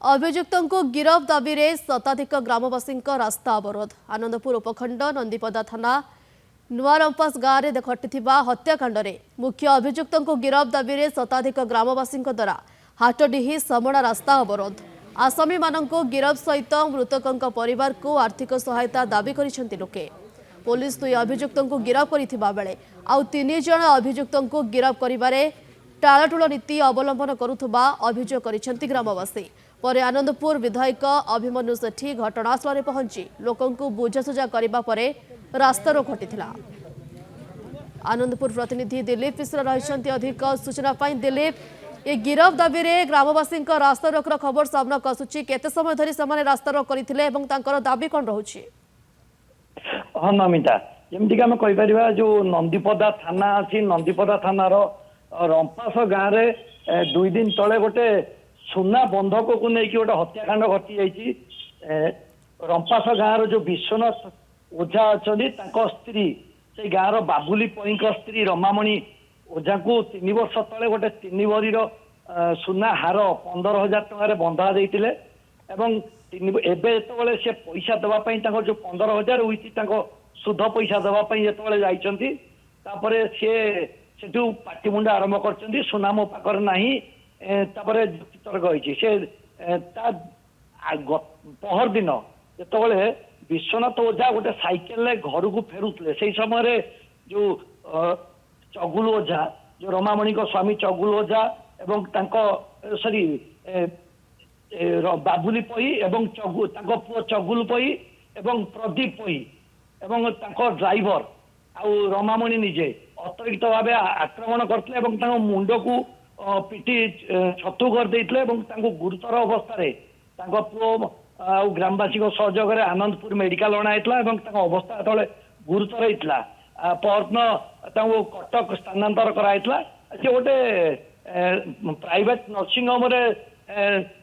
अभियुक्तों को गिरफ दाबी में शताधिक ग्रामवासी रास्ता अवरोध। आनंदपुर उपखंड नंदीपदा थाना नुआरंपास गाँव में घटी हत्याकांड में मुख्य अभियुक्तों को गिरफ दाबी में शताधिक ग्रामवासी द्वारा हाटडीही समणा रास्ता अवरोध। आसामी मानक गिरफ सहित मृतकों परिवार को आर्थिक सहायता दाबी करिसेंति लोके। पुलिस दुई अभियुक्तों को गिरफ करिथिबा बेले आउ 3 जण अभियुक्तों को गिरफ करिबारे टाळाटुळ नीति अवलंबन करुथबा अभियोग करिसेंति ग्रामवासी। पर आनंदपुर विधायक अभिमन्यु सेठी घटनास्थल में पहुंची लोकों को बुझासुझा करने पर रास्ता रोक घटी। आनंदपुर प्रतिनिधि दिलीप मिश्र रही अधिक सूचना पाई। दिलीप, ये गिरफ दाबी में ग्रामवासी रास्ता रोकर खबर सामना आसूची केते समय धरी से रास्ता रोक करते दाबी कौन रोचे? हाँ नमिता, जमीक आम कहीपर जो नंदीपदा थाना अच्छी नंदीपदा थानार रंपास गाँव में 2 दिन तले गोटे सुना बंधक को लेकिन गोटे हत्याकांड घटी जाइए। रंपास गाँव जो विश्वनाथ ओझा अच्छा स्त्री से गाँव बाबुली पई स्त्री रमामणि ओझा को 3 वर्ष तले गोटे 3 भरी सुना हार 15,000 टकर बंधा देते एबे जो से पैसा देवाई जो 15,000 विथ सुध पैसा देवाई जो जापर सी पाटिमुंडा आरंभ कर सुना मो पाखर ना युक्तितर्क होती से पहर दिन जो विश्वनाथ ओझा गोटे साइकेल घर को फेरुले से समय जो चगुल ओझा जो रमामणि स्वामी चगुल ओझा एवं सॉरी बाबुली पई एवं पुओ चगुल पई एवं प्रदीप पई एवं ड्राइवर आउ रमामणि निजे अतिरिक्त भाव आक्रमण करते मुंड को पिटी छतु कर देते गुरुतर अवस्था पुओ आ ग्रामवासी सहयोग आनंदपुर मेडिकल अणाइला अवस्था जो गुरुतर होता परदिन कटक स्थानांतर कराइला से गोटे प्राइवेट नर्सिंग होम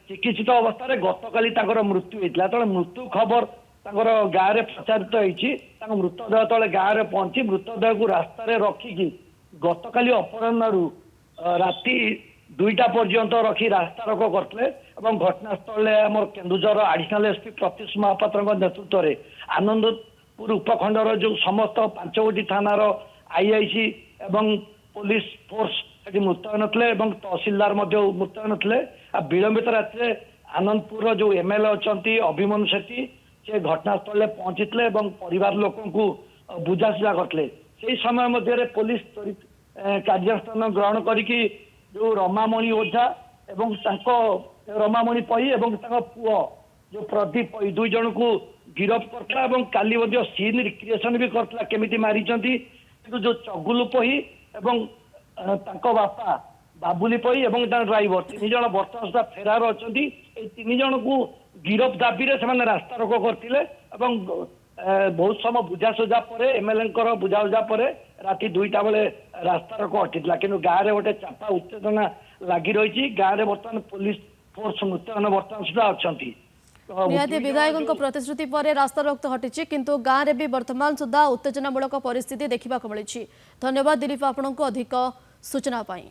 चिकित्सित अवस्था गत काली मृत्यु होता तेज मृत्यु खबर गाँव में प्रचारित होती मृतदेह तले गाँव में पहुंची मृतदेह को रास्ता रखिकी गत काली अपराह राति 2टा पर्यंत रखी रास्ता रोक करते घटनास्थल आम केन्दुझर एडिशनल एसपी प्रत्युष महापात्र नेतृत्व में आनंदपुर उपखंडर जो समस्त 5गोटी थानार आईआईसी एवं पुलिस फोर्स मुतयन थे तहसिलदार मुतयन थे। विलंबित राति आनंदपुर जो एमएलए अच्छा अभिमन्यु सेठी से घटनास्थल पहुंची परिवार लोक बुझासुझा करते से समय मध्य पुलिस त्वरित कार्यानुष्ठान ग्रहण करी जो रमामणि ओझा एवं रमामणि पई एवं पुओ जो प्रदीप पई 2 जन को गिरफ करता काली सीन रिक्रिएशन भी करता केमिति मारी जो चगुल पई एवं बापा बाबुली पई एवं ड्राइवर 3 जन बर्तमान सुधा फेरार अच्छा 3 जन को गिरफ दाबी से रास्ता रोक करते बहुत समय बुझासुझा पर एमएलए बुझासुझा पर राति 2टा बेले रास्ता रोक हटिला कि गाँव में गोटे चापा उत्तेजना लगी रही गाँव में बर्तमान पुलिस फोर्स मुतयन बर्तमान सुधा अच्छा निहाती विधायकों प्रतिश्रुति पर रास्ता रोक तो हटी किंतु गाँव में भी वर्तमान सुधा उत्तेजनामूलक परिस्थिति देखा मिली। धन्यवाद दिलीप, आपको अधिक सूचना पाई।